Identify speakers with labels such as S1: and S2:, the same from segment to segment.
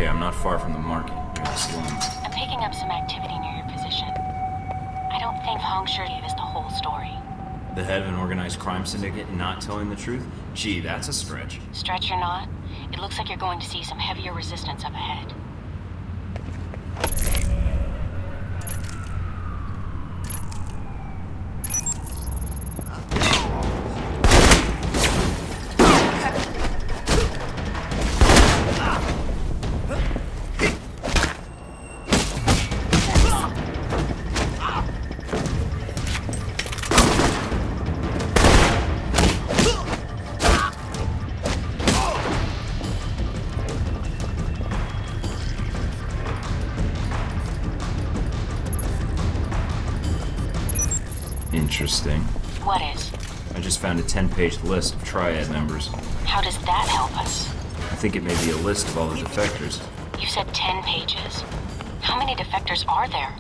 S1: okay. I'm not far from the market, near the slums.
S2: I'm picking up some activity near your position. I don't think Hong Shi gave us the whole story.
S1: The head of an organized crime syndicate not telling the truth? Gee, that's a stretch.
S2: Stretch or not, it looks like you're going to see some heavier resistance up ahead.
S1: Interesting.
S2: What is?
S1: I just found a 10-page list of Triad members.
S2: How does that help us?
S1: I think it may be a list of all the defectors.
S2: You said 10 pages. How many defectors are there?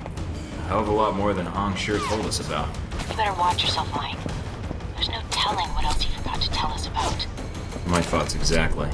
S1: A hell of a lot more than Hong Shi told us about.
S2: You better watch yourself, Mike. There's no telling what else he forgot to tell us about.
S1: My thoughts exactly.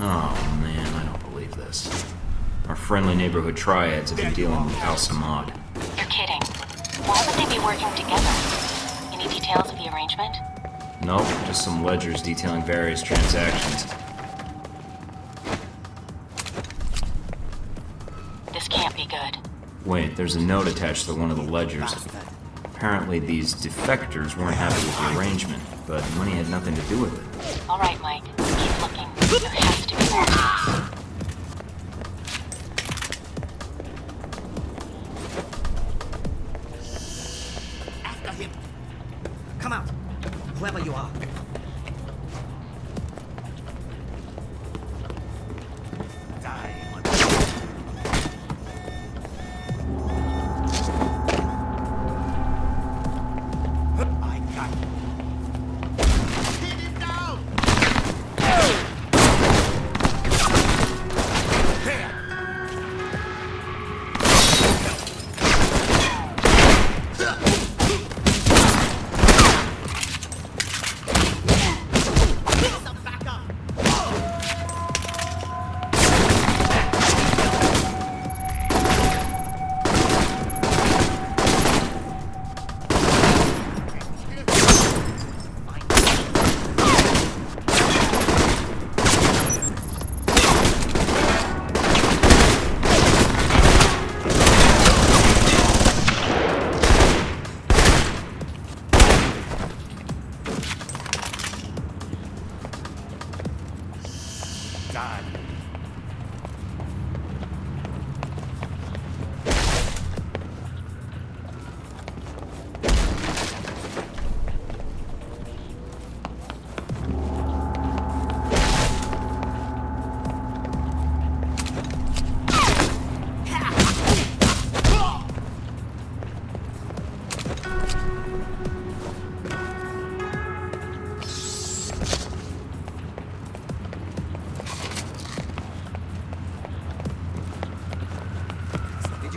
S1: Oh man, I don't believe this. Our friendly neighborhood triads have been dealing with Al-Samad.
S2: You're kidding. Why would they be working together? Any details of the arrangement?
S1: Nope, just some ledgers detailing various transactions.
S2: This can't be good.
S1: Wait, there's a note attached to one of the ledgers. Apparently these defectors weren't happy with the arrangement, but money had nothing to do with it.
S2: All right, Mike. Keep looking. There has to be more to this.
S3: After him. Come out, whoever you are. Die. I got you. Hit him down. There.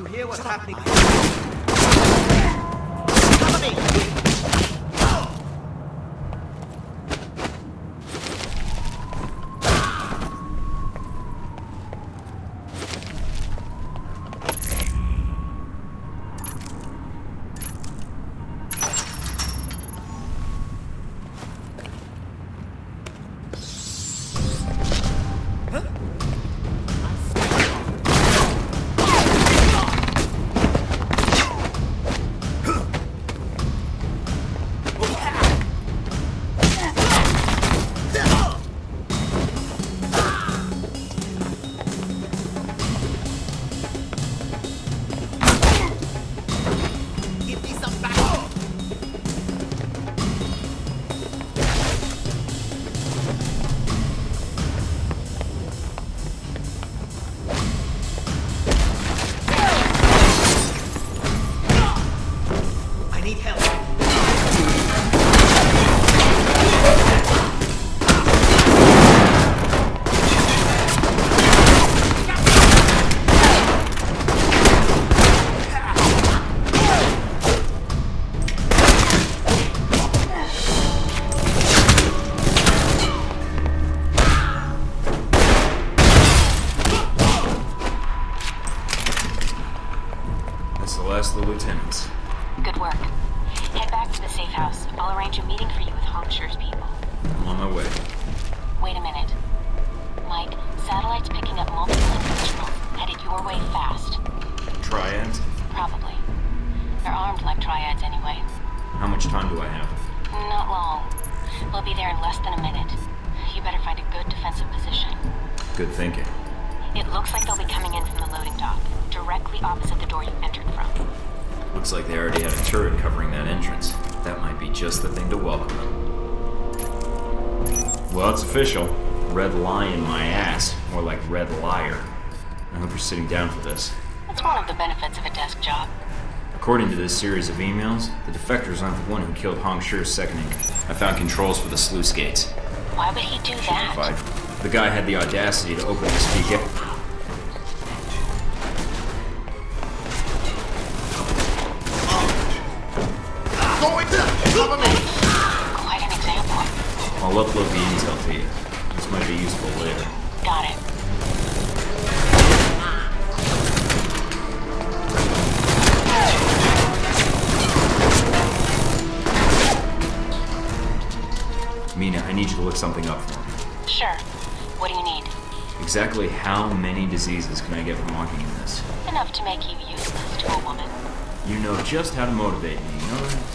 S3: you hear what's happening? Cover me!
S1: The lieutenants.
S2: Good work. Head back to the safe house. I'll arrange a meeting for you with Hongshure's people.
S1: I'm on my way.
S2: Wait a minute. Mike, satellite's picking up multiple individuals. Headed your way fast.
S1: Triads?
S2: Probably. They're armed like triads anyway.
S1: How much time do I have?
S2: Not long. We'll be there in less than a minute. You better find a good defensive position.
S1: Good thinking.
S2: It looks like they'll be coming in from the loading dock, directly opposite the door you entered from.
S1: Looks like they already had a turret covering that entrance. That might be just the thing to welcome them. Well, it's official. Red lion my ass. More like red liar. I hope you're sitting down for this.
S2: That's one of the benefits of a desk job.
S1: According to this series of emails, the defectors aren't the one who killed Hongshure's second in. I found controls for the sluice gates.
S2: Why would he do that?
S1: The guy had the audacity to open the speaker.
S2: Quite an example.
S1: I'll upload the intel to you. This might be useful later.
S2: Got it.
S1: Mina, I need you to look something up for me.
S2: Sure. What do you need?
S1: Exactly how many diseases can I get from walking in this?
S2: Enough to make you useless to a woman.
S1: You know just how to motivate me, you know that?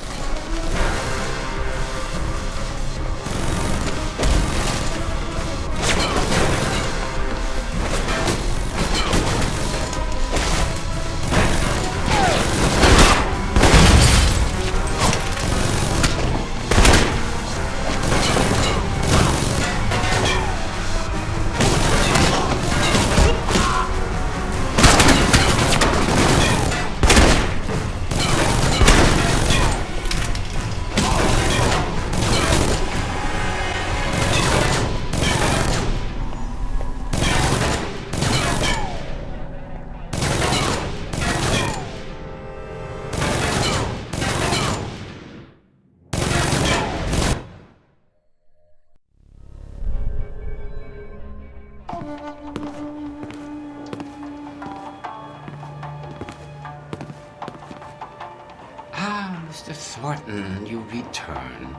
S4: Mr. Thornton, you return.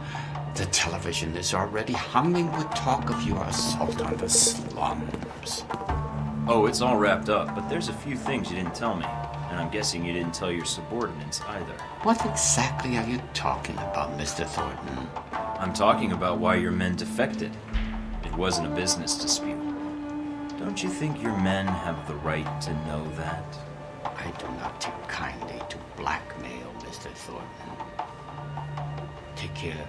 S4: The television is already humming with talk of your assault on the slums.
S1: Oh, it's all wrapped up, but there's a few things you didn't tell me. And I'm guessing you didn't tell your subordinates either.
S4: What exactly are you talking about, Mr. Thornton?
S1: I'm talking about why your men defected. It wasn't a business dispute. Don't you think your men have the right to know that?
S4: I do not take kindly to blackmail, Mr. Thornton. Take care.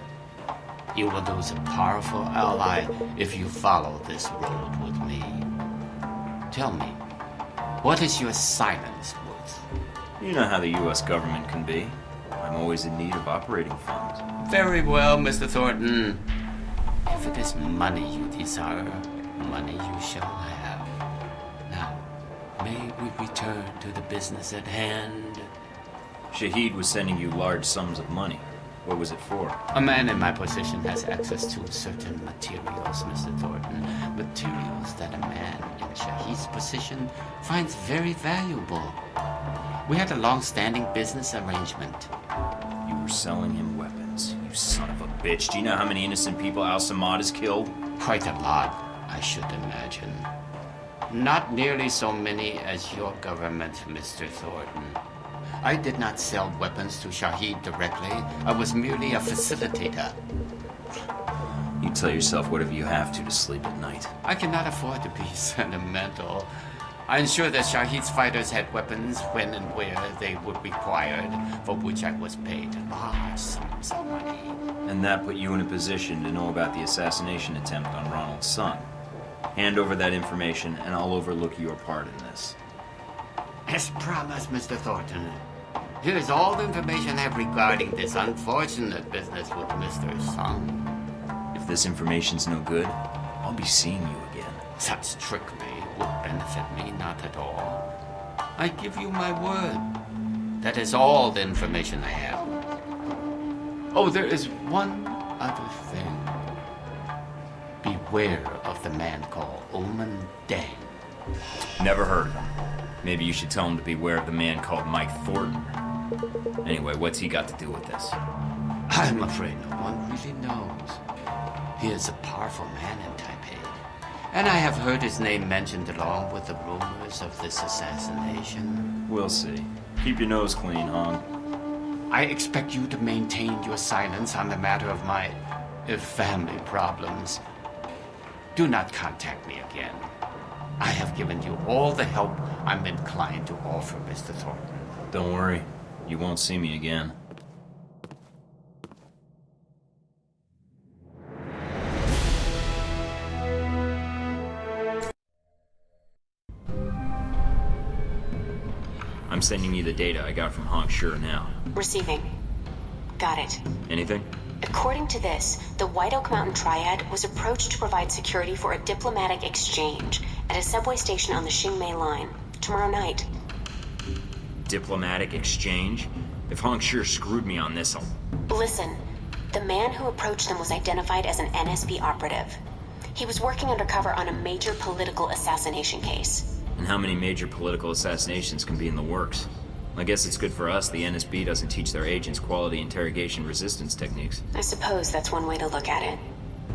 S4: You will lose a powerful ally if you follow this road with me. Tell me, what is your silence worth?
S1: You know how the U.S. government can be. I'm always in need of operating funds.
S4: Very well, Mr. Thornton. If it is money you desire, money you shall have. Now, May we return to the business at hand?
S1: Shahid was sending you large sums of money. What was it for?
S4: A man in my position has access to certain materials, Mr. Thornton. Materials that a man in Shahid's position finds very valuable. We had a long-standing business arrangement.
S1: You were selling him weapons. You son of a bitch. Do you know how many innocent people Al-Samad has killed?
S4: Quite a lot, I should imagine. Not nearly so many as your government, Mr. Thornton. I did not sell weapons to Shahid directly. I was merely a facilitator.
S1: You tell yourself whatever you have to sleep at night.
S4: I cannot afford to be sentimental. I ensure that Shahid's fighters had weapons when and where they were required, for which I was paid large sums of money.
S1: And that put you in a position to know about the assassination attempt on Ronald's son. Hand over that information, and I'll overlook your part in this.
S4: As promised, Mr. Thornton. Here is all the information I have regarding this unfortunate business with Mr. Sung.
S1: If this information's no good, I'll be seeing you again.
S4: Such trickery would benefit me not at all. I give you my word. That is all the information I have. Oh, there is one other thing. Beware of the man called Oman Deng.
S1: Never heard of him. Maybe you should tell him to beware of the man called Mike Thornton. Anyway, what's he got to do with this?
S4: I'm afraid no one really knows. He is a powerful man in Taipei, and I have heard his name mentioned along with the rumors of this assassination.
S1: We'll see. Keep your nose clean, Hong.
S4: I expect you to maintain your silence on the matter of my family problems. Do not contact me again. I have given you all the help I'm inclined to offer, Mr. Thornton.
S1: Don't worry. You won't see me again. I'm sending you the data I got from Hong Sure now.
S2: Receiving. Got it.
S1: Anything?
S2: According to this, the White Oak Mountain Triad was approached to provide security for a diplomatic exchange at a subway station on the Xingmei line tomorrow night.
S1: Diplomatic exchange? If Hong Sure screwed me on this, I'll...
S2: Listen, the man who approached them was identified as an NSB operative. He was working undercover on a major political assassination case.
S1: And how many major political assassinations can be in the works? I guess it's good for us the NSB doesn't teach their agents quality interrogation resistance techniques.
S2: I suppose that's one way to look at it.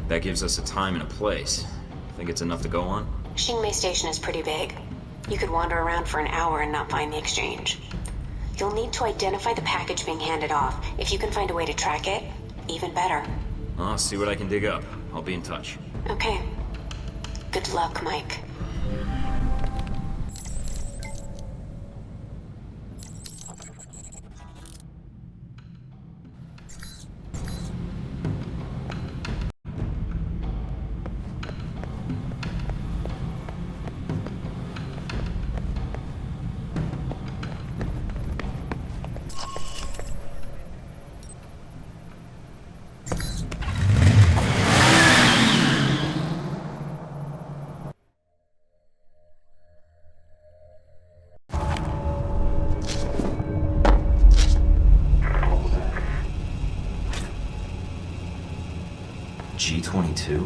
S1: That gives us a time and a place. Think it's enough to go on?
S2: Xingmei Station is pretty big. You could wander around for an hour and not find the exchange. You'll need to identify the package being handed off. If you can find a way to track it, even better.
S1: I'll see what I can dig up. I'll be in touch.
S2: Okay. Good luck, Mike.
S1: G-22?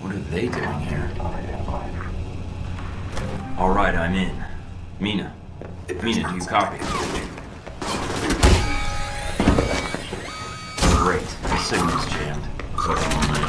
S1: What are they doing here? Alright, I'm in. Mina. Mina, do you copy? Great. The signal's jammed. Looks online.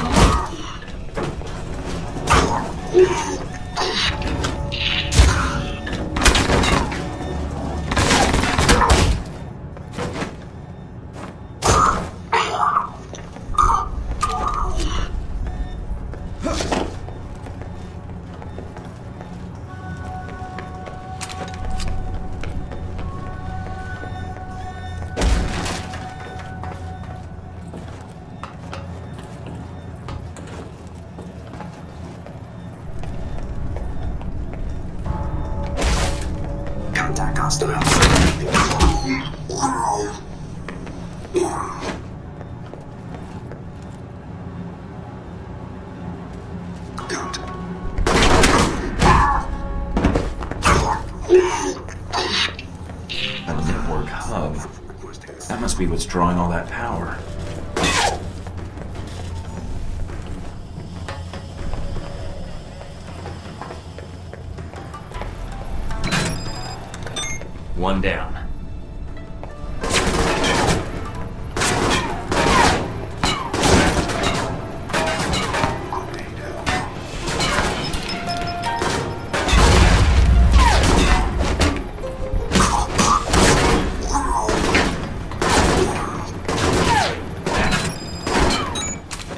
S1: A network hub. That must be what's drawing all that power. One down.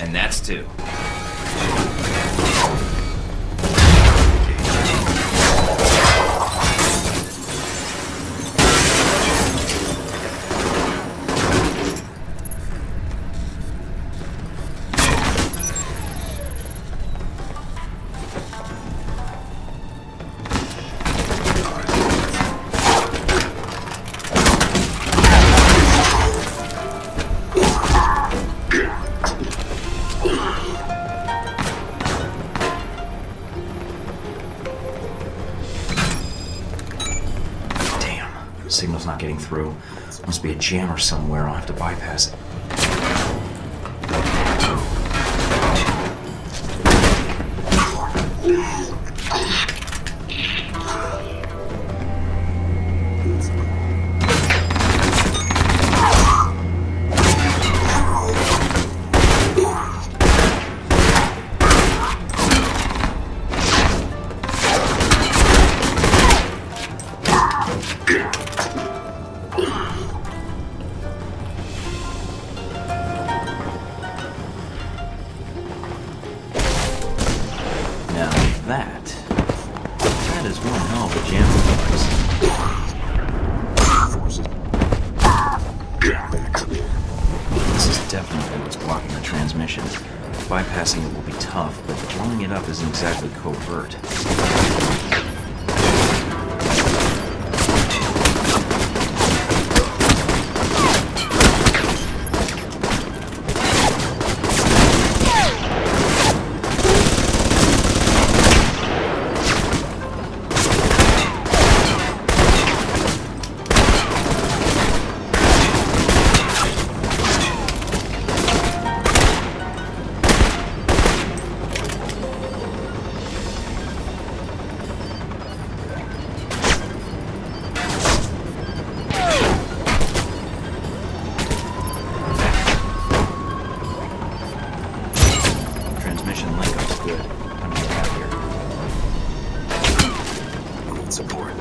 S1: And that's two. Signal's not getting through. Must be a jammer somewhere. I'll have to bypass it. That is one hell of a jamming device. This is definitely what's blocking the transmission. Bypassing it will be tough, but blowing it up isn't exactly covert. Support.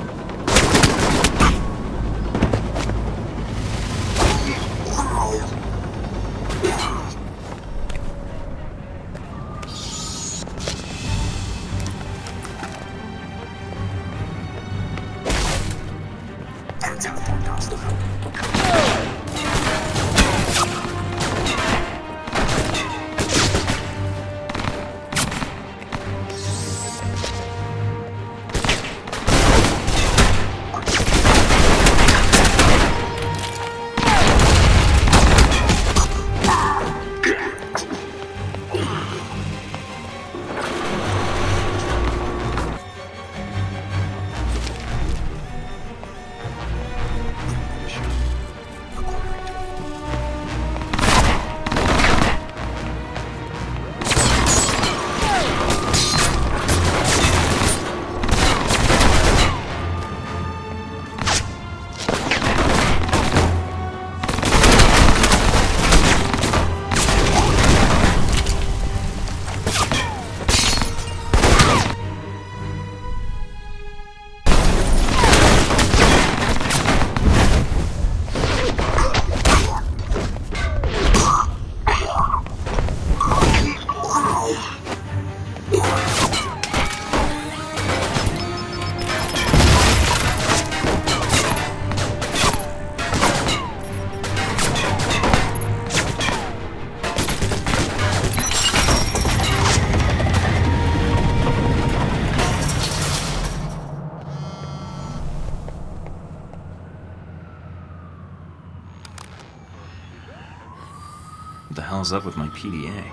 S1: What the hell's up with my PDA?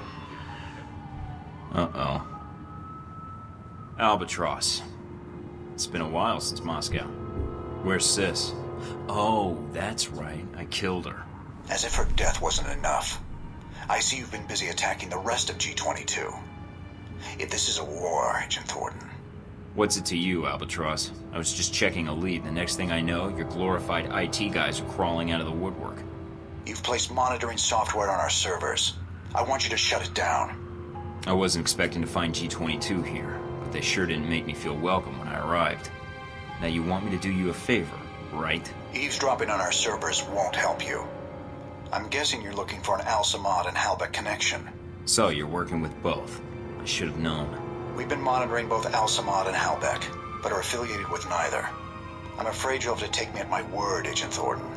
S1: Uh-oh. Albatross. It's been a while since Moscow. Where's Sis? Oh, that's right. I killed her.
S5: As if her death wasn't enough. I see you've been busy attacking the rest of G-22. If this is a war, Agent Thorton.
S1: What's it to you, Albatross? I was just checking a lead, and the next thing I know, your glorified IT guys are crawling out of the woodwork.
S5: You've placed monitoring software on our servers. I want you to shut it down.
S1: I wasn't expecting to find G-22 here, but they sure didn't make me feel welcome when I arrived. Now you want me to do you a favor, right?
S5: Eavesdropping on our servers won't help you. I'm guessing you're looking for an Al-Samad and Halbech connection.
S1: So you're working with both. I should have known.
S5: We've been monitoring both Al-Samad and Halbech, but are affiliated with neither. I'm afraid you'll have to take me at my word, Agent Thornton.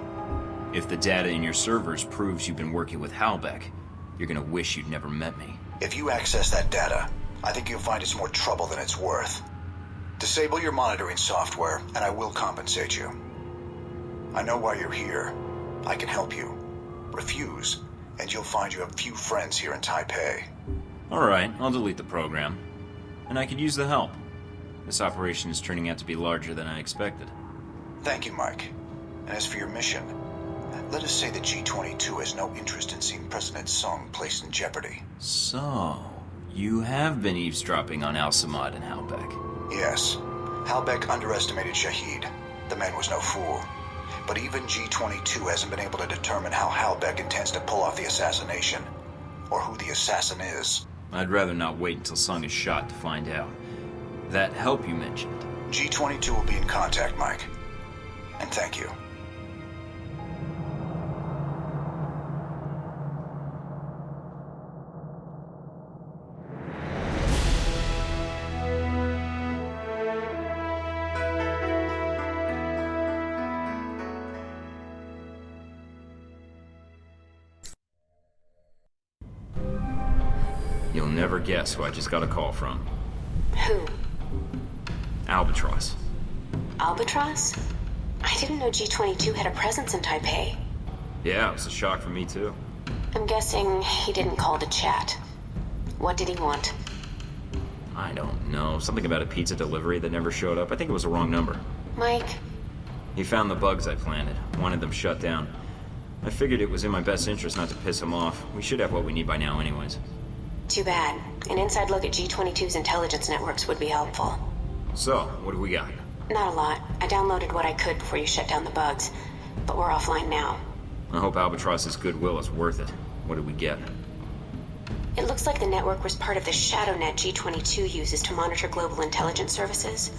S1: If the data in your servers proves you've been working with Halbech, you're gonna wish you'd never met me.
S5: If you access that data, I think you'll find it's more trouble than it's worth. Disable your monitoring software, and I will compensate you. I know why you're here. I can help you. Refuse, and you'll find you have few friends here in Taipei.
S1: Alright, I'll delete the program. And I could use the help. This operation is turning out to be larger than I expected.
S5: Thank you, Mike. And as for your mission, let us say that G-22 has no interest in seeing President Sung placed in jeopardy.
S1: So, you have been eavesdropping on Al-Samad and Halbech.
S5: Yes. Halbech underestimated Shahid. The man was no fool. But even G-22 hasn't been able to determine how Halbech intends to pull off the assassination, or who the assassin is.
S1: I'd rather not wait until Sung is shot to find out. That help you mentioned.
S5: G-22 will be in contact, Mike. And thank you.
S1: You'll never guess who I just got a call from.
S2: Who?
S1: Albatross.
S2: Albatross? I didn't know G-22 had a presence in Taipei.
S1: Yeah, it was a shock for me too.
S2: I'm guessing he didn't call to chat. What did he want?
S1: I don't know. Something about a pizza delivery that never showed up. I think it was the wrong number.
S2: Mike?
S1: He found the bugs I planted. Wanted them shut down. I figured it was in my best interest not to piss him off. We should have what we need by now anyways.
S2: Too bad. An inside look at G-22's intelligence networks would be helpful.
S1: So, what do we got?
S2: Not a lot. I downloaded what I could before you shut down the bugs. But we're offline now.
S1: I hope Albatross's goodwill is worth it. What did we get?
S2: It looks like the network was part of the shadow net G-22 uses to monitor global intelligence services.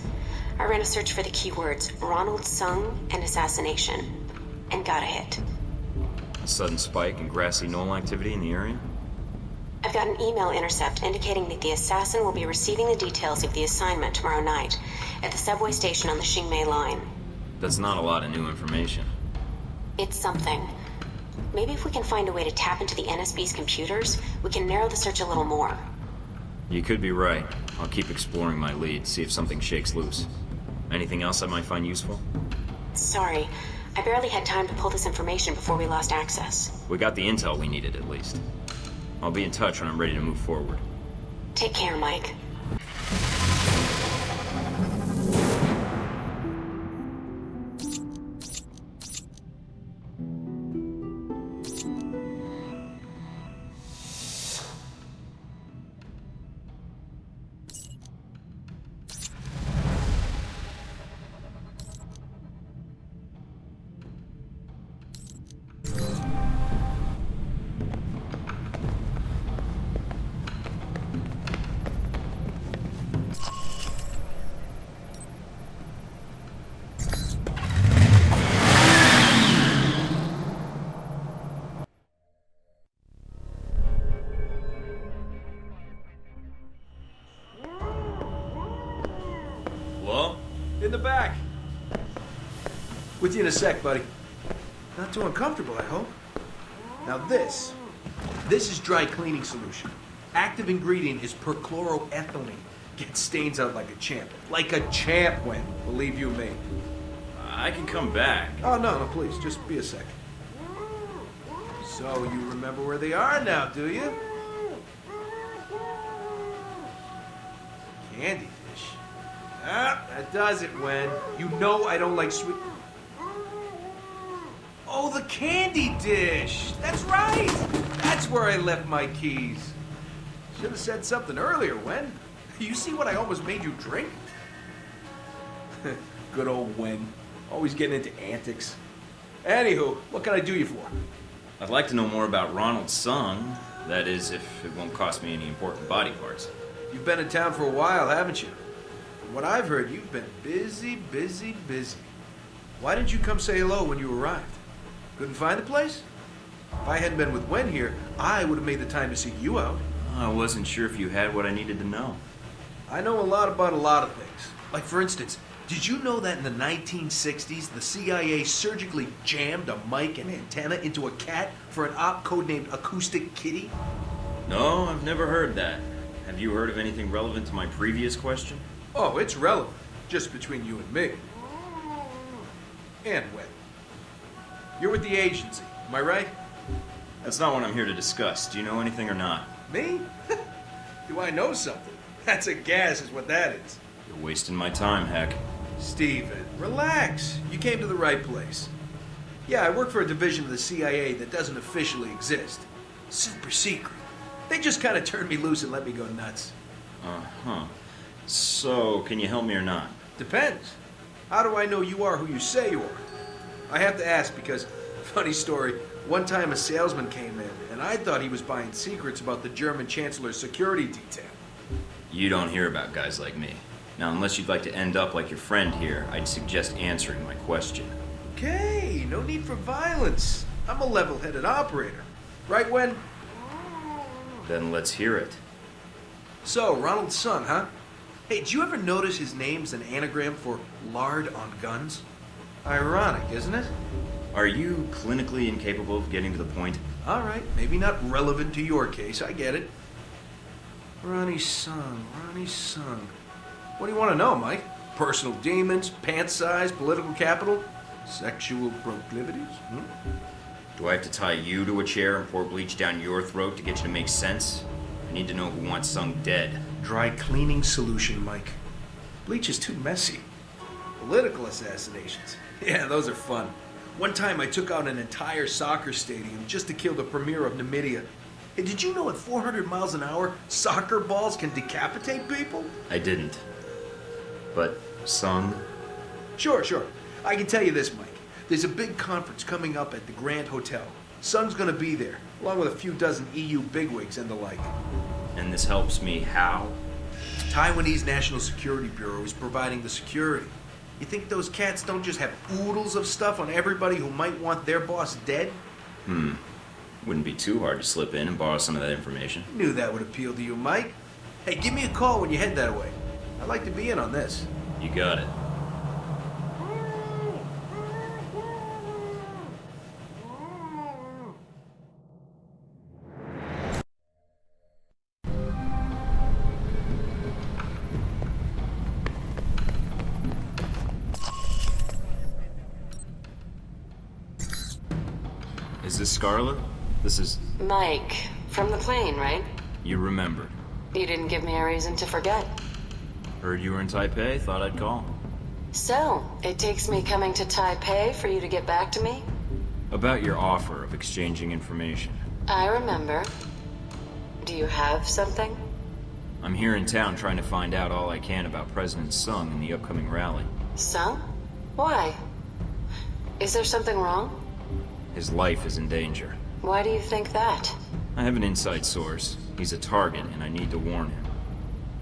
S2: I ran a search for the keywords Ronald Sung and assassination, and got a hit.
S1: A sudden spike in grassy knoll activity in the area?
S2: I've got an email intercept indicating that the assassin will be receiving the details of the assignment tomorrow night at the subway station on the Xingmei line.
S1: That's not a lot of new information.
S2: It's something. Maybe if we can find a way to tap into the NSB's computers, we can narrow the search a little more.
S1: You could be right. I'll keep exploring my lead, see if something shakes loose. Anything else I might find useful?
S2: Sorry, I barely had time to pull this information before we lost access.
S1: We got the intel we needed, at least. I'll be in touch when I'm ready to move forward.
S2: Take care, Mike.
S1: Hello?
S6: In the back. With you in a sec, buddy. Not too uncomfortable, I hope. Now this is dry cleaning solution. Active ingredient is perchloroethylene. Gets stains out like a champ. Like a champ, Wen. Believe you me.
S1: I can come back.
S6: Oh, no, please. Just be a sec. So, you remember where they are now, do you? Candy dish. Ah, that does it, Wen. You know I don't like sweet... Oh, the candy dish! That's right! That's where I left my keys. Should have said something earlier, Wen. You see what I almost made you drink? Good old Wen. Always getting into antics. Anywho, what can I do you for?
S1: I'd like to know more about Ronald Sung. That is, if it won't cost me any important body parts.
S6: You've been in town for a while, haven't you? From what I've heard, you've been busy. Why didn't you come say hello when you arrived? Couldn't find the place? If I hadn't been with Wen here, I would have made the time to seek you out.
S1: I wasn't sure if you had what I needed to know.
S6: I know a lot about a lot of things. Like, for instance, did you know that in the 1960s, the CIA surgically jammed a mic and antenna into a cat for an op codenamed Acoustic Kitty?
S1: No, I've never heard that. Have you heard of anything relevant to my previous question?
S6: Oh, it's relevant. Just between you and me. And Wen. You're with the agency, am I right?
S1: That's not what I'm here to discuss. Do you know anything or not?
S6: Me? Do I know something? That's a gas is what that is.
S1: You're wasting my time, Heck.
S6: Steven, relax. You came to the right place. Yeah, I work for a division of the CIA that doesn't officially exist. Super secret. They just kind of turned me loose and let me go nuts.
S1: Uh-huh. So, can you help me or not?
S6: Depends. How do I know you are who you say you are? I have to ask because, funny story, one time a salesman came in and I thought he was buying secrets about the German Chancellor's security detail.
S1: You don't hear about guys like me. Now, unless you'd like to end up like your friend here, I'd suggest answering my question.
S6: Okay, no need for violence. I'm a level-headed operator. Right, Wen?
S1: Then let's hear it.
S6: So, Ronald Sung, huh? Hey, did you ever notice his name's an anagram for lard on guns? Ironic, isn't it?
S1: Are you clinically incapable of getting to the point?
S6: All right, maybe not relevant to your case, I get it. Ronnie Sung. What do you want to know, Mike? Personal demons, pant size, political capital, sexual proclivities?
S1: Do I have to tie you to a chair and pour bleach down your throat to get you to make sense? I need to know who wants Sung dead.
S6: Dry cleaning solution, Mike. Bleach is too messy. Political assassinations. Yeah, those are fun. One time I took out an entire soccer stadium just to kill the premier of Namibia. Hey, did you know at 400 miles an hour, soccer balls can decapitate people?
S1: I didn't. But Sung?
S6: Sure. I can tell you this, Mike. There's a big conference coming up at the Grand Hotel. Sung's gonna be there, along with a few dozen EU bigwigs and the like.
S1: And this helps me how?
S6: Taiwanese National Security Bureau is providing the security. You think those cats don't just have oodles of stuff on everybody who might want their boss dead?
S1: Wouldn't be too hard to slip in and borrow some of that information.
S6: Knew that would appeal to you, Mike. Hey, give me a call when you head that way. I'd like to be in on this.
S1: You got it. Is this Scarlet? This is...
S2: Mike, from the plane, right?
S1: You remembered.
S2: You didn't give me a reason to forget.
S1: Heard you were in Taipei, thought I'd call.
S2: So, it takes me coming to Taipei for you to get back to me?
S1: About your offer of exchanging information.
S2: I remember. Do you have something?
S1: I'm here in town trying to find out all I can about President Sung and the upcoming rally.
S2: Sung? Why? Is there something wrong?
S1: His life is in danger.
S2: Why do you think that?
S1: I have an inside source. He's a target, and I need to warn him.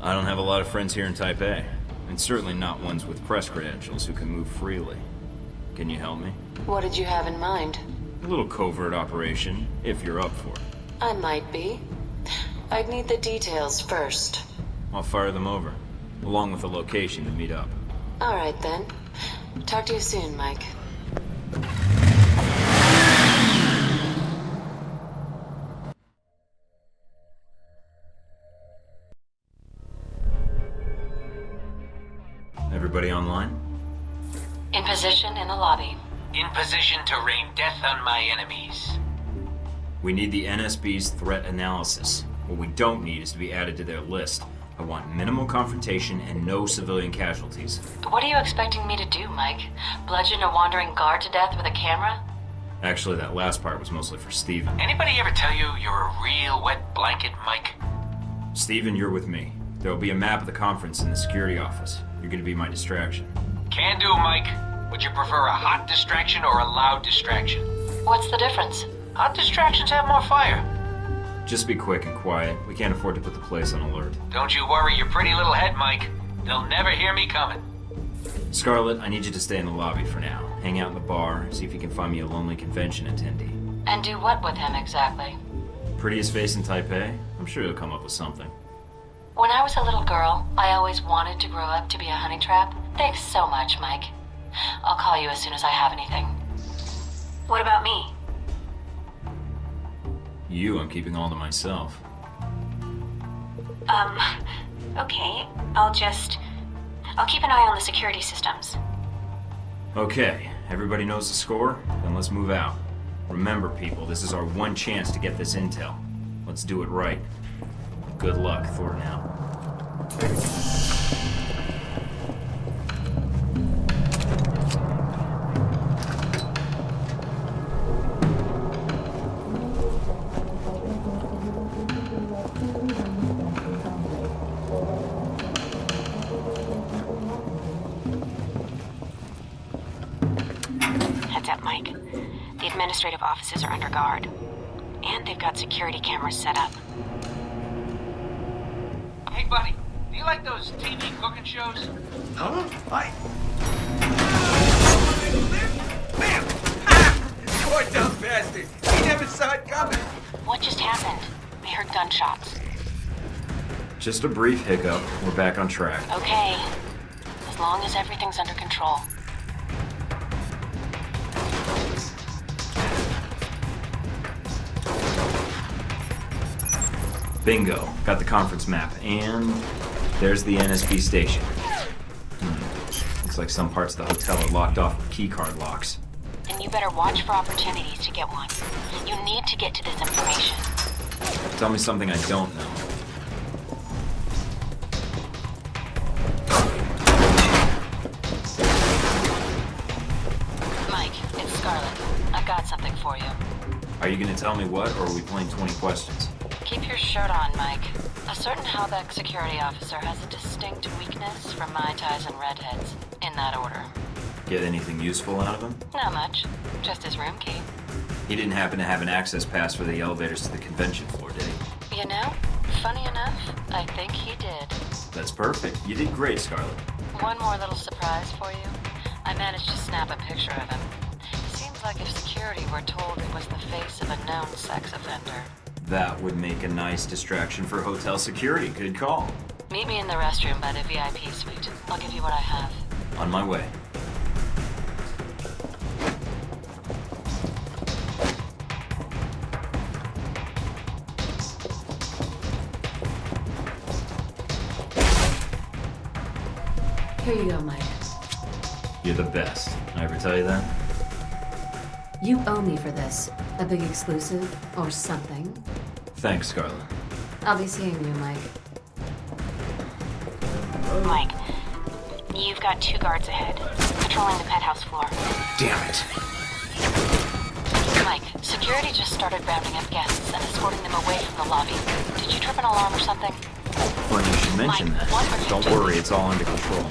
S1: I don't have a lot of friends here in Taipei, and certainly not ones with press credentials who can move freely. Can you help me?
S2: What did you have in mind?
S1: A little covert operation, if you're up for it.
S2: I might be. I'd need the details first.
S1: I'll fire them over, along with a location to meet up.
S2: All right, then. Talk to you soon, Mike.
S1: Everybody online?
S2: In position in the lobby.
S7: In position to rain death on my enemies.
S1: We need the NSB's threat analysis. What we don't need is to be added to their list. I want minimal confrontation and no civilian casualties.
S2: What are you expecting me to do, Mike? Bludgeon a wandering guard to death with a camera?
S1: Actually, that last part was mostly for Steven.
S7: Anybody ever tell you you're a real wet blanket, Mike?
S1: Steven, you're with me. There will be a map of the conference in the security office. You're gonna be my distraction.
S7: Can do, Mike. Would you prefer a hot distraction or a loud distraction?
S2: What's the difference?
S7: Hot distractions have more fire.
S1: Just be quick and quiet. We can't afford to put the place on alert.
S7: Don't you worry your pretty little head, Mike. They'll never hear me coming.
S1: Scarlett, I need you to stay in the lobby for now. Hang out in the bar, see if you can find me a lonely convention attendee.
S2: And do what with him exactly?
S1: Prettiest face in Taipei? I'm sure he'll come up with something.
S2: When I was a little girl, I always wanted to grow up to be a honey trap. Thanks so much, Mike. I'll call you as soon as I have anything. What about me?
S1: You, I'm keeping all to myself.
S2: Okay. I'll keep an eye on the security systems.
S1: Okay, everybody knows the score? Then let's move out. Remember, people, this is our one chance to get this intel. Let's do it right. Good luck, Thornton out.
S2: Heads up, Mike. The administrative offices are under guard. And they've got security cameras set up.
S7: Hey, buddy, do you like those TV cooking shows?
S6: Huh? Bam! Ha! Poor dumb bastard. He never saw it coming.
S2: What just happened? I heard gunshots.
S1: Just a brief hiccup. We're back on track.
S2: Okay. As long as everything's under control.
S1: Bingo. Got the conference map. And there's the NSB station. Looks like some parts of the hotel are locked off with keycard locks.
S2: And you better watch for opportunities to get one. You need to get to this information.
S1: Tell me something I don't know.
S2: Mike, it's Scarlett. I've got something for you.
S1: Are you gonna tell me what, or are we playing 20 questions?
S2: Keep your shirt on, Mike. A certain Halbeck security officer has a distinct weakness for Mai Tais and redheads. In that order.
S1: Get anything useful out of him?
S2: Not much. Just his room key.
S1: He didn't happen to have an access pass for the elevators to the convention floor, did he?
S2: You know, funny enough, I think he did.
S1: That's perfect. You did great, Scarlett.
S2: One more little surprise for you. I managed to snap a picture of him. Seems like if security were told it was the face of a known sex offender.
S1: That would make a nice distraction for hotel security. Good call.
S2: Meet me in the restroom by the VIP suite. I'll give you what I have.
S1: On my way.
S8: Here you go, Mike.
S1: You're the best. I ever tell you that?
S8: You owe me for this. A big exclusive or something.
S1: Thanks, Scarlett.
S8: I'll be seeing you, Mike.
S2: Mike, you've got 2 guards ahead, patrolling the penthouse floor.
S1: Damn it.
S2: Mike, security just started rounding up guests and escorting them away from the lobby. Did you trip an alarm or something?
S1: Funny you should mention
S2: Mike, what are
S1: that.
S2: you
S1: Don't
S2: doing?
S1: worry, it's all under control.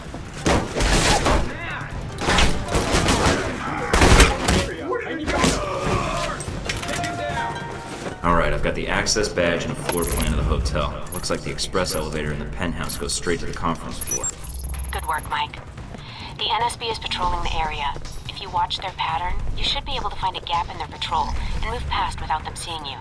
S1: Alright, I've got the access badge and a floor plan of the hotel. Looks like the express elevator in the penthouse goes straight to the conference floor.
S2: Good work, Mike. The NSB is patrolling the area. If you watch their pattern, you should be able to find a gap in their patrol and move past without them seeing you.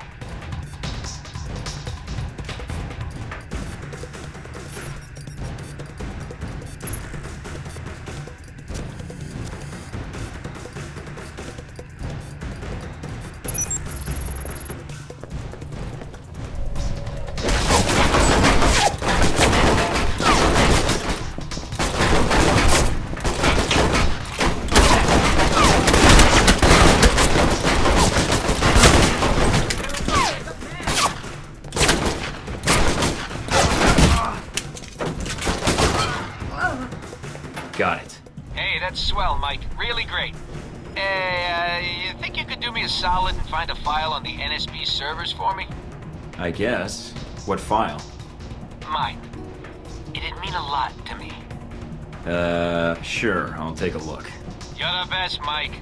S7: a solid and find a file on the NSB servers for me?
S1: I guess. What file?
S7: Mine. It'd mean a lot to me.
S1: Sure. I'll take a look.
S7: You're the best, Mike.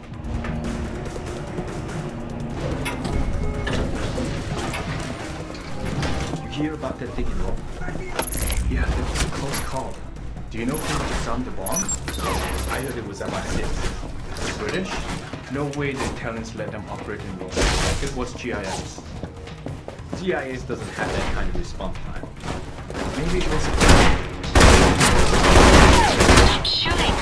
S9: You hear about that thing in Rome? Yeah, it was a close call. Do you know who disarmed the bomb? I heard it was MI6. British? No way the Italians let them operate in Rome. It was GIS. GIS doesn't have that kind of response time. Maybe it was...
S2: Keep shooting!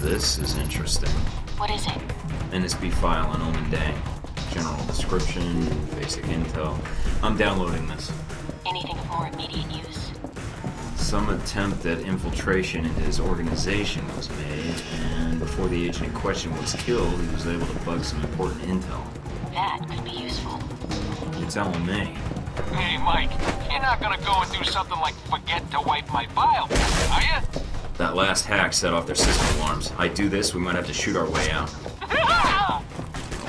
S1: This is interesting.
S2: What is it?
S1: NSB file on Omen Day. General description, basic intel. I'm downloading this.
S2: Anything of more immediate use?
S1: Some attempt at infiltration into his organization was made, and before the agent in question was killed, he was able to bug some important intel.
S2: That could be useful.
S1: You're telling me.
S7: Hey, Mike, you're not gonna go and do something like forget to wipe my file, are you?
S1: That last hack set off their system alarms. I do this, we might have to shoot our way out.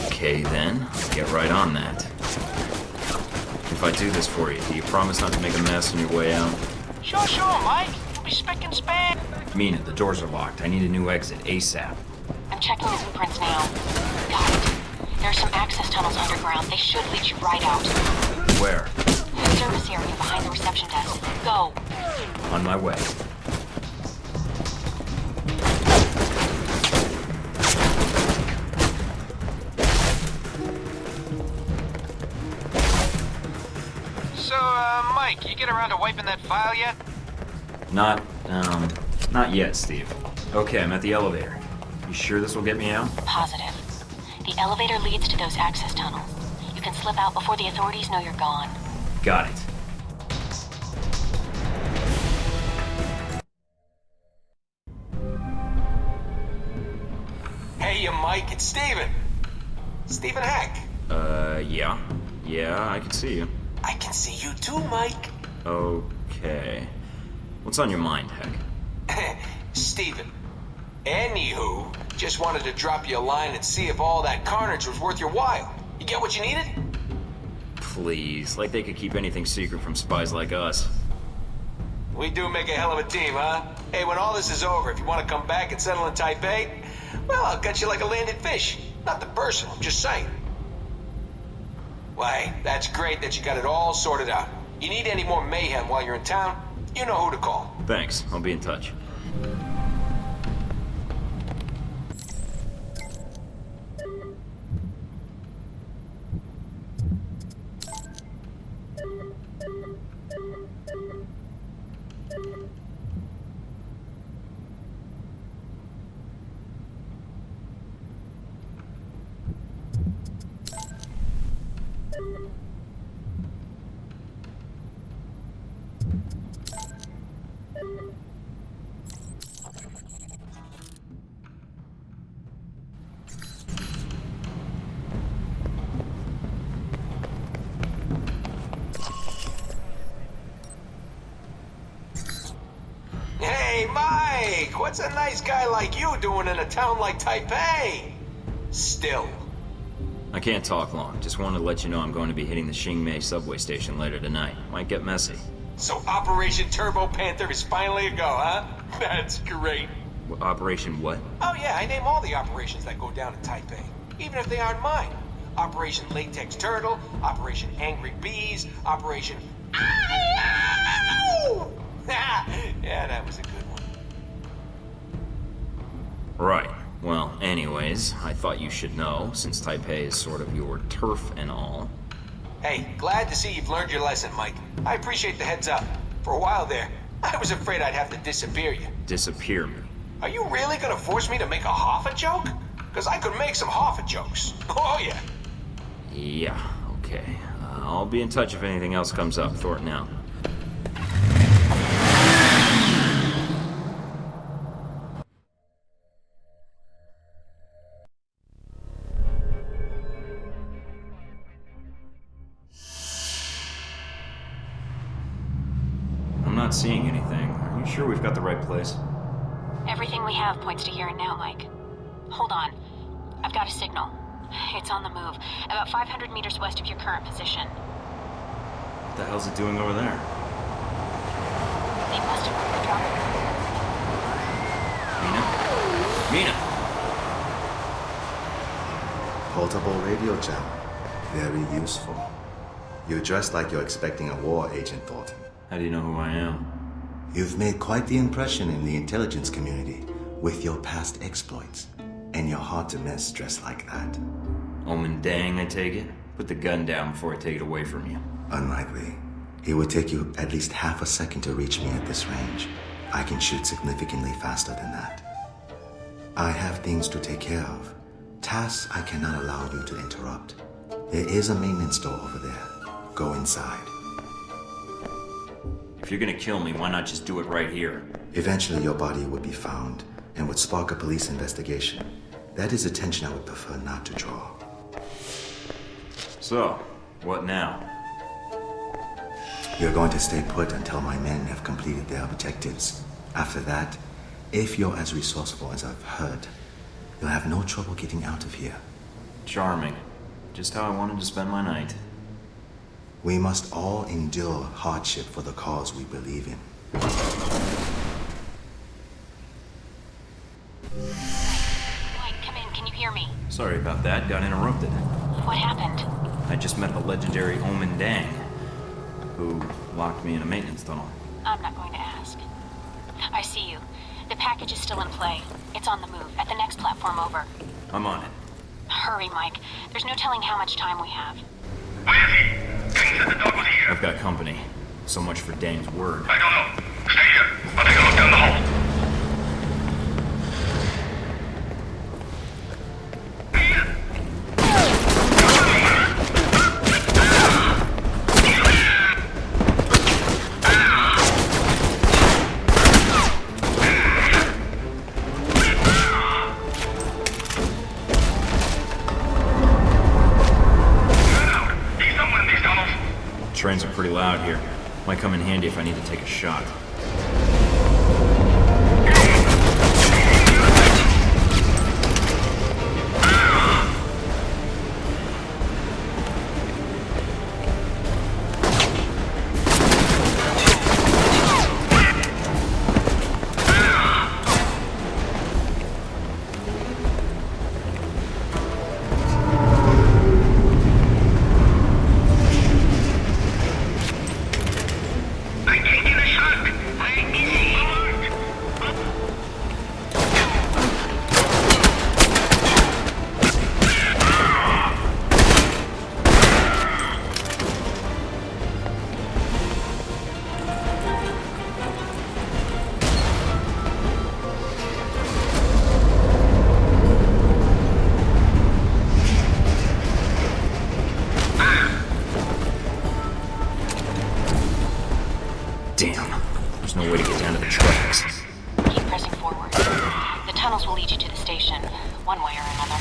S1: Okay, then. I'll get right on that. If I do this for you, do you promise not to make a mess on your way out?
S7: Sure, Mike. We'll be spick and span.
S1: Mean it, the doors are locked. I need a new exit, ASAP.
S2: I'm checking the blueprints now. Got it. There are some access tunnels underground. They should lead you right out.
S1: Where?
S2: The service area behind the reception desk. Go.
S1: On my way.
S7: So, Mike, you get around to wiping that file yet?
S1: Not yet, Steve. Okay, I'm at the elevator. You sure this will get me out?
S2: Positive. The elevator leads to those access tunnels. You can slip out before the authorities know you're gone.
S1: Got it.
S7: Hey, Mike, it's Steven. Steven Hack.
S1: Yeah. Yeah, I can see you.
S7: I can see you too, Mike.
S1: Okay. What's on your mind, Heck?
S7: Steven. Anywho, just wanted to drop you a line and see if all that carnage was worth your while. You get what you needed?
S1: Please, like they could keep anything secret from spies like us.
S7: We do make a hell of a team, huh? Hey, when all this is over, if you want to come back and settle in Taipei, well, I'll gut you like a landed fish. Nothing personal, just saying. Why, that's great that you got it all sorted out. You need any more mayhem while you're in town, you know who to call.
S1: Thanks, I'll be in touch.
S7: Hey, Mike! What's a nice guy like you doing in a town like Taipei? Still.
S1: I can't talk long. Just wanted to let you know I'm going to be hitting the Xingmei subway station later tonight. Might get messy.
S7: So Operation Turbo Panther is finally a go, huh? That's great.
S1: Operation what?
S7: Oh yeah, I name all the operations that go down in Taipei, even if they aren't mine. Operation Latex Turtle, Operation Angry Bees, Operation... Ow! Yeah, that was a good one.
S1: Right. Well, anyways, I thought you should know, since Taipei is sort of your turf and all.
S7: Hey, glad to see you've learned your lesson, Mike. I appreciate the heads up. For a while there, I was afraid I'd have to disappear you.
S1: Disappear me.
S7: Are you really gonna force me to make a Hoffa joke? Because I could make some Hoffa jokes. Oh, yeah.
S1: Yeah, okay. I'll be in touch if anything else comes up. Thornton out. not seeing anything. Are you sure we've got the right place?
S2: Everything we have points to here and now, Mike. Hold on. I've got a signal. It's on the move, about 500 meters west of your current position.
S1: What the hell's it doing over there?
S2: They must have moved the drone.
S1: Mina?
S10: Portable radio jam. Very useful. You're dressed like you're expecting a war, Agent Thorton.
S1: How do you know who I am?
S10: You've made quite the impression in the intelligence community with your past exploits. And you're hard to miss dressed like that.
S1: Omen Dang, I take it? Put the gun down before I take it away from you.
S10: Unlikely. It would take you at least half a second to reach me at this range. I can shoot significantly faster than that. I have things to take care of. Tasks I cannot allow you to interrupt. There is a maintenance door over there. Go inside.
S1: If you're gonna kill me, why not just do it right here?
S10: Eventually your body would be found and would spark a police investigation. That is attention I would prefer not to draw.
S1: So, what now?
S10: You're going to stay put until my men have completed their objectives. After that, if you're as resourceful as I've heard, you'll have no trouble getting out of here.
S1: Charming. Just how I wanted to spend my night.
S10: We must all endure hardship for the cause we believe in.
S2: Mike, come in. Can you hear me?
S1: Sorry about that, got interrupted.
S2: What happened?
S1: I just met the legendary Omen Dang, who locked me in a maintenance tunnel.
S2: I'm not going to ask. I see you. The package is still in play. It's on the move, at the next platform over.
S1: I'm on it.
S2: Hurry, Mike. There's no telling how much time we have.
S11: Where is he? Dang said the dog was here.
S1: I've got company. So much for Dang's word.
S11: I don't know. Stay here. I'll take a look down the hall.
S1: Trains are pretty loud here. Might come in handy if I need to take a shot. Damn. There's no way to get down to the tracks.
S2: Keep pressing forward. The tunnels will lead you to the station, one way or another.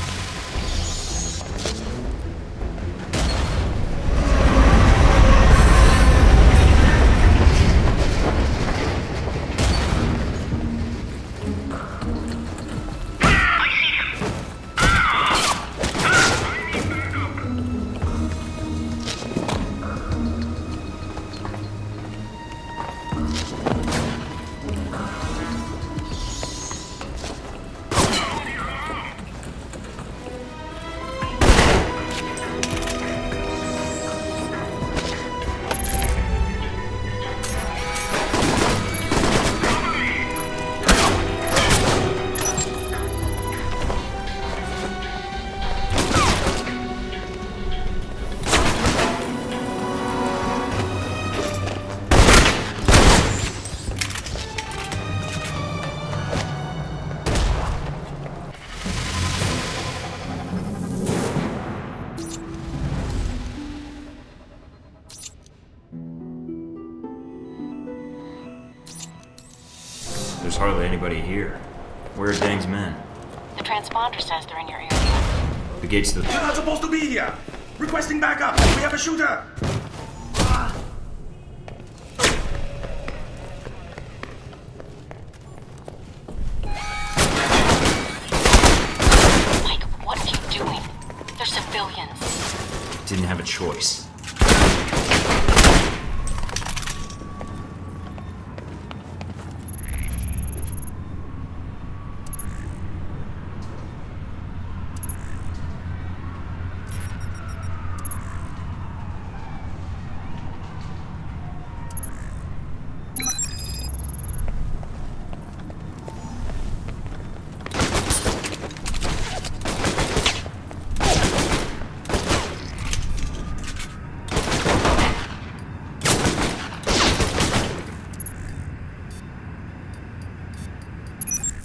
S1: There's hardly anybody here. Where are Dang's men?
S2: The transponder says they're in your area.
S1: The gates to the...
S6: You're not supposed to be here! Requesting backup! We have a shooter!
S1: Didn't have a choice.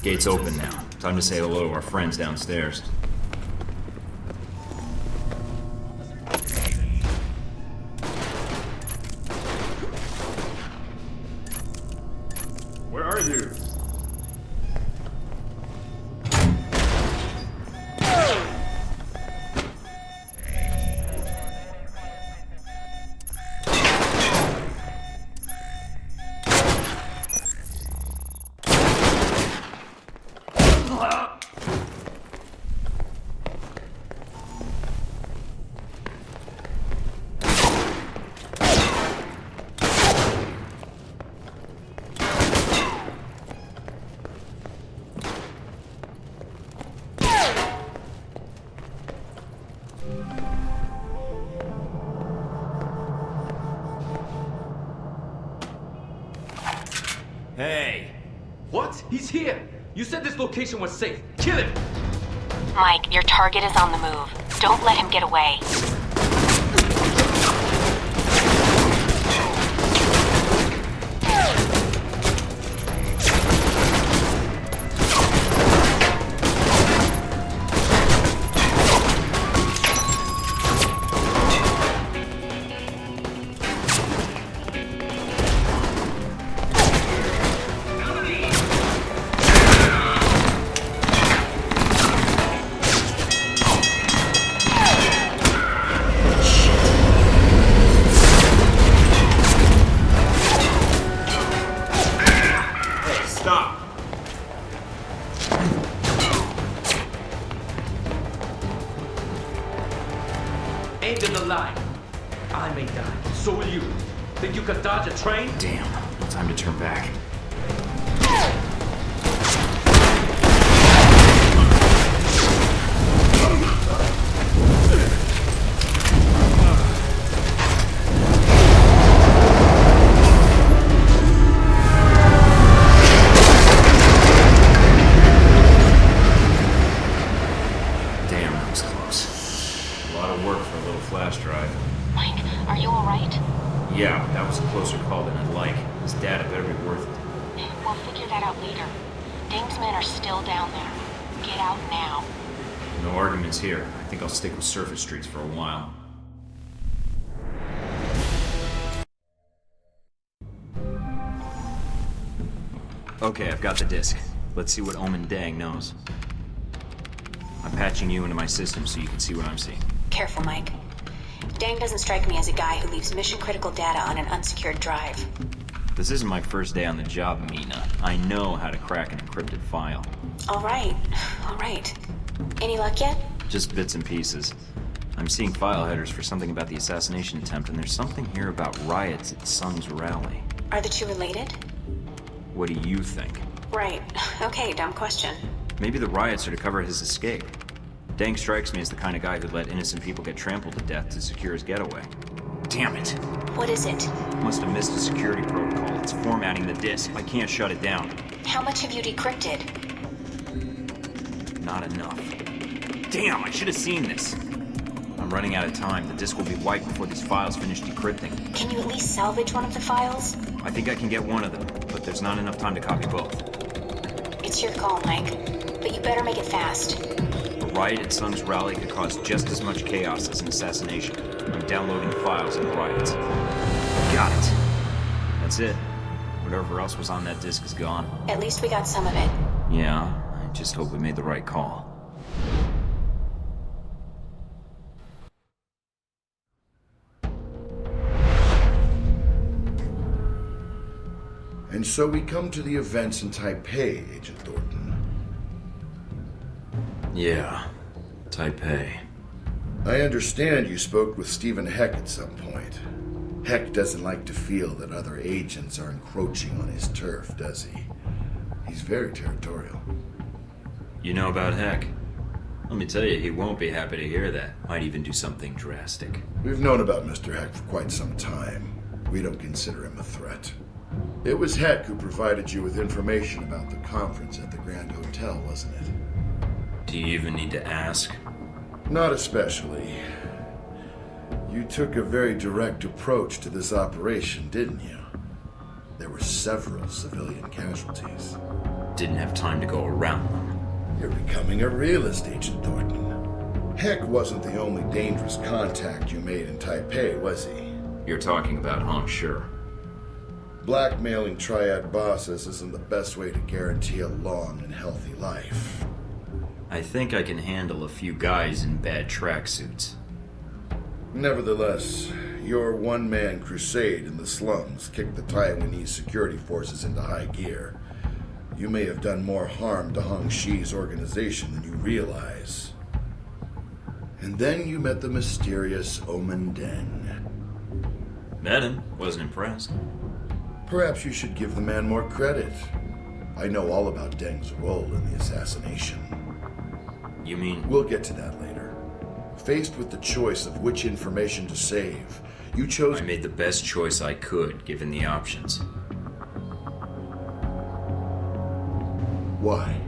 S1: Gate's open now. Time to say hello to our friends downstairs.
S12: Where are you?
S1: Hey!
S12: What? He's here! You said this location was safe. Kill him!
S2: Mike, your target is on the move. Don't let him get away.
S12: End in the line. I may die, so will you. Think you can dodge a train?
S1: Damn, time to turn back. Damn, that was close. A lot of work for a little flash drive.
S2: Mike, are you alright?
S1: Yeah, but that was a closer call than I'd like. This data better be worth it.
S2: We'll figure that out later. Ding's men are still down there. Get out now.
S1: No arguments here. I think I'll stick with surface streets for a while. Okay, I've got the disk. Let's see what Omen Dang knows. I'm patching you into my system so you can see what I'm seeing.
S2: Careful, Mike. Dang doesn't strike me as a guy who leaves mission-critical data on an unsecured drive.
S1: This isn't my first day on the job, Mina. I know how to crack an encrypted file.
S2: All right. Any luck yet?
S1: Just bits and pieces. I'm seeing file headers for something about the assassination attempt, and there's something here about riots at Sung's rally.
S2: Are the two related?
S1: What do you think?
S2: Right. Okay, dumb question.
S1: Maybe the riots are to cover his escape. Dang strikes me as the kind of guy who'd let innocent people get trampled to death to secure his getaway. Damn it!
S2: What is it?
S1: Must have missed a security protocol. It's formatting the disk. I can't shut it down.
S2: How much have you decrypted?
S1: Not enough. Damn, I should have seen this. I'm running out of time. The disk will be wiped before these files finish decrypting.
S2: Can you at least salvage one of the files?
S1: I think I can get one of them, but there's not enough time to copy both.
S2: It's your call, Mike. But you better make it fast.
S1: A riot at Sung's rally could cause just as much chaos as an assassination. I'm downloading files of the riots. Got it. That's it. Whatever else was on that disk is gone.
S2: At least we got some of it.
S1: Yeah, I just hope we made the right call.
S13: And so we come to the events in Taipei, Agent Thornton.
S1: Yeah, Taipei.
S13: I understand you spoke with Stephen Heck at some point. Heck doesn't like to feel that other agents are encroaching on his turf, does he? He's very territorial.
S1: You know about Heck? Let me tell you, he won't be happy to hear that. Might even do something drastic.
S13: We've known about Mr. Heck for quite some time. We don't consider him a threat. It was Heck who provided you with information about the conference at the Grand Hotel, wasn't it?
S1: Do you even need to ask?
S13: Not especially. You took a very direct approach to this operation, didn't you? There were several civilian casualties.
S1: Didn't have time to go around them.
S13: You're becoming a realist, Agent Thornton. Heck wasn't the only dangerous contact you made in Taipei, was he?
S1: You're talking about Hong Shi.
S13: Blackmailing Triad bosses isn't the best way to guarantee a long and healthy life.
S1: I think I can handle a few guys in bad tracksuits.
S13: Nevertheless, your one-man crusade in the slums kicked the Taiwanese security forces into high gear. You may have done more harm to Hong Shi's organization than you realize. And then you met the mysterious Omen Den.
S1: Met him. Wasn't impressed.
S13: Perhaps you should give the man more credit. I know all about Deng's role in the assassination.
S1: You mean?
S13: We'll get to that later. Faced with the choice of which information to save, you chose...
S1: I made the best choice I could, given the options.
S13: Why?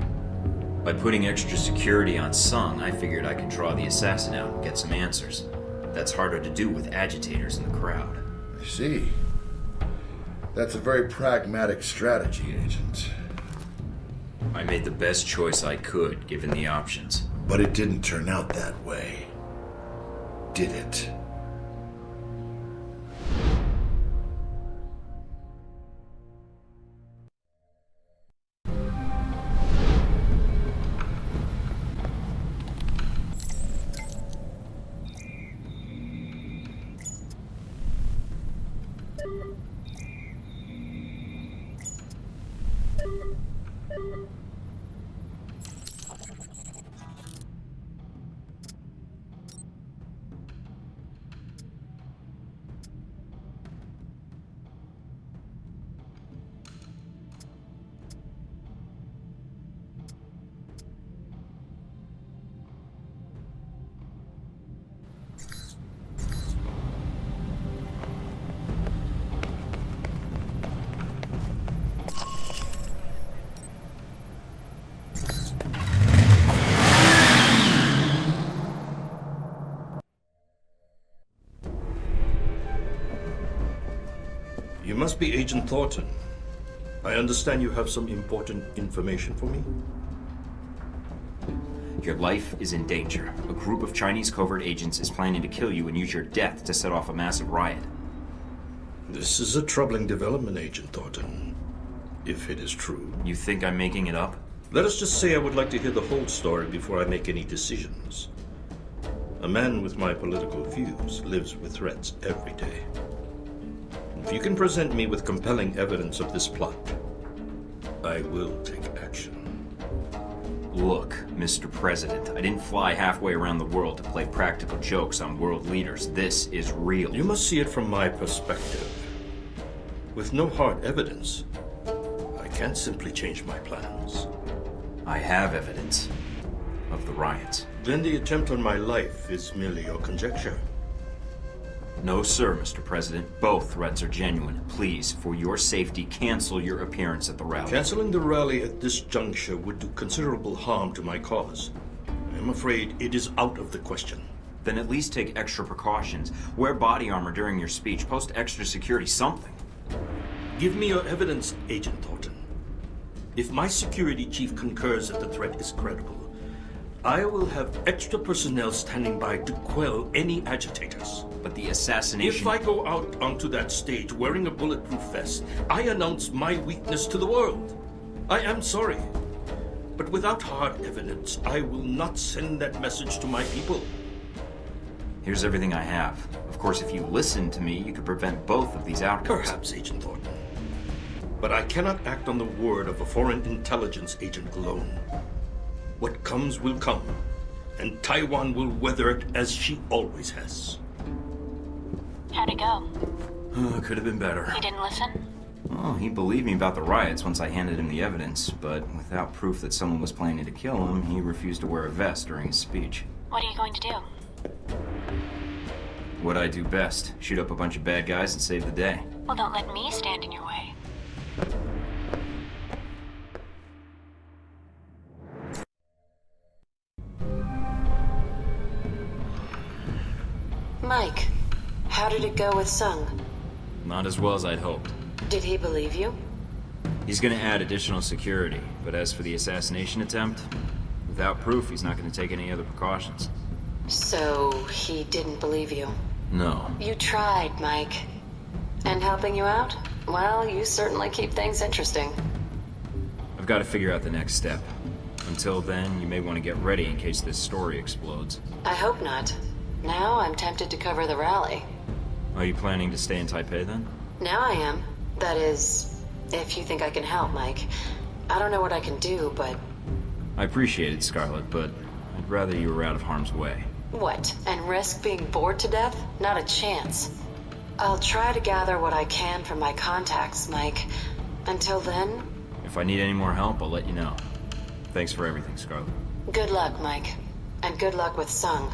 S1: By putting extra security on Sung, I figured I could draw the assassin out and get some answers. That's harder to do with agitators in the crowd.
S13: I see. That's a very pragmatic strategy, Agent.
S1: I made the best choice I could, given the options.
S13: But it didn't turn out that way, did it?
S14: You must be Agent Thornton. I understand you have some important information for me.
S1: Your life is in danger. A group of Chinese covert agents is planning to kill you and use your death to set off a massive riot.
S14: This is a troubling development, Agent Thornton. If it is true.
S1: You think I'm making it up?
S14: Let us just say I would like to hear the whole story before I make any decisions. A man with my political views lives with threats every day. If you can present me with compelling evidence of this plot, I will take action.
S1: Look, Mr. President, I didn't fly halfway around the world to play practical jokes on world leaders. This is real.
S14: You must see it from my perspective. With no hard evidence, I can't simply change my plans.
S1: I have evidence of the riots.
S14: Then the attempt on my life is merely your conjecture.
S1: No, sir, Mr. President. Both threats are genuine. Please, for your safety, cancel your appearance at the rally.
S14: Canceling the rally at this juncture would do considerable harm to my cause. I'm afraid it is out of the question.
S1: Then at least take extra precautions. Wear body armor during your speech. Post extra security, something.
S14: Give me your evidence, Agent Thornton. If my security chief concurs that the threat is credible, I will have extra personnel standing by to quell any agitators.
S1: But the assassination...
S14: If I go out onto that stage wearing a bulletproof vest, I announce my weakness to the world. I am sorry. But without hard evidence, I will not send that message to my people.
S1: Here's everything I have. Of course, if you listen to me, you could prevent both of these outcomes.
S14: Perhaps, Agent Thornton. But I cannot act on the word of a foreign intelligence agent alone. What comes will come, and Taiwan will weather it as she always has.
S2: How'd it go?
S1: Oh, could have been better.
S2: He didn't listen?
S1: Well, he believed me about the riots once I handed him the evidence, but without proof that someone was planning to kill him, he refused to wear a vest during his speech.
S2: What are you going to do?
S1: What I do best, shoot up a bunch of bad guys and save the day.
S2: Well, don't let me stand in your way. Mike, how did it go with Sung?
S1: Not as well as I'd hoped.
S2: Did he believe you?
S1: He's gonna add additional security, but as for the assassination attempt, without proof, he's not gonna take any other precautions.
S2: So, he didn't believe you?
S1: No.
S2: You tried, Mike. And helping you out? Well, you certainly keep things interesting.
S1: I've got to figure out the next step. Until then, you may want to get ready in case this story explodes.
S2: I hope not. Now I'm tempted to cover the rally.
S1: Are you planning to stay in Taipei then?
S2: Now I am. That is, if you think I can help, Mike. I don't know what I can do, but...
S1: I appreciate it, Scarlet, but I'd rather you were out of harm's way.
S2: What? And risk being bored to death? Not a chance. I'll try to gather what I can from my contacts, Mike. Until then...
S1: If I need any more help, I'll let you know. Thanks for everything, Scarlet.
S2: Good luck, Mike. And good luck with Sung.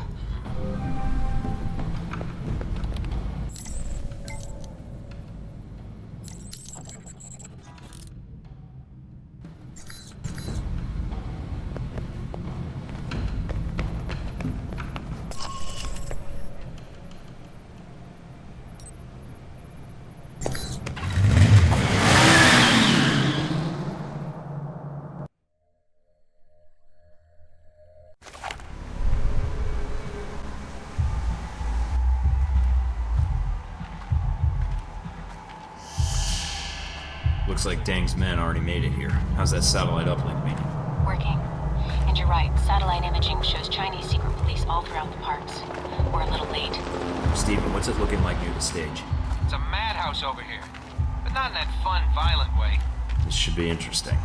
S1: Looks like Dang's men already made it here. How's that satellite uplink meeting?
S2: Working. And you're right, satellite imaging shows Chinese secret police all throughout the parks. We're a little late.
S1: Steven, what's it looking like near the stage?
S7: It's a madhouse over here. But not in that fun, violent way.
S1: This should be interesting.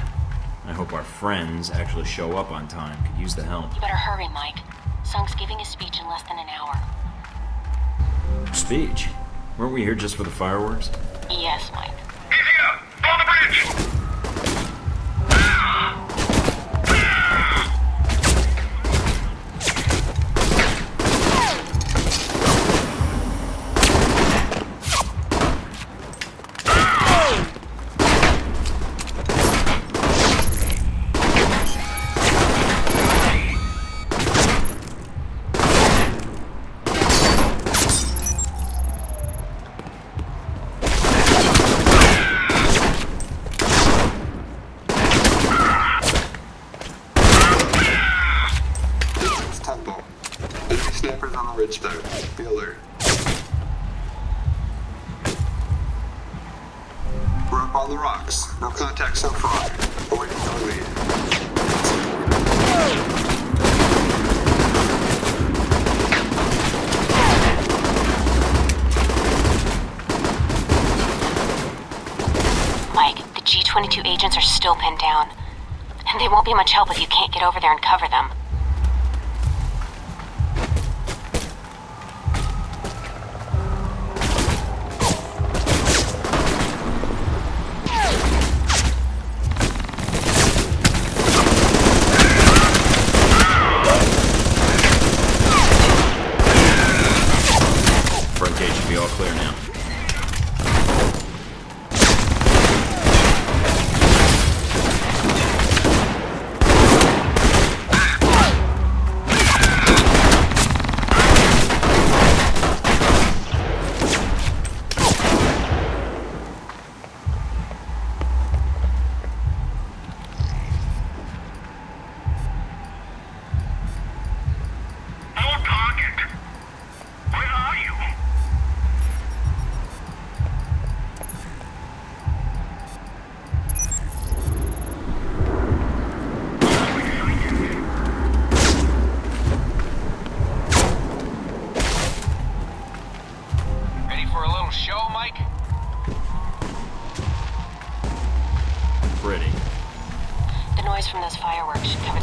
S1: I hope our friends actually show up on time. Could use the help.
S2: You better hurry, Mike. Sung's giving his speech in less than an hour.
S1: Speech? Weren't we here just for the fireworks?
S2: Yes, Mike.
S11: On the bridge!
S15: On the rocks. No contact so far. Awaiting your lead.
S2: Mike, the G-22 agents are still pinned down. And they won't be much help if you can't get over there and cover them. From those fireworks should cover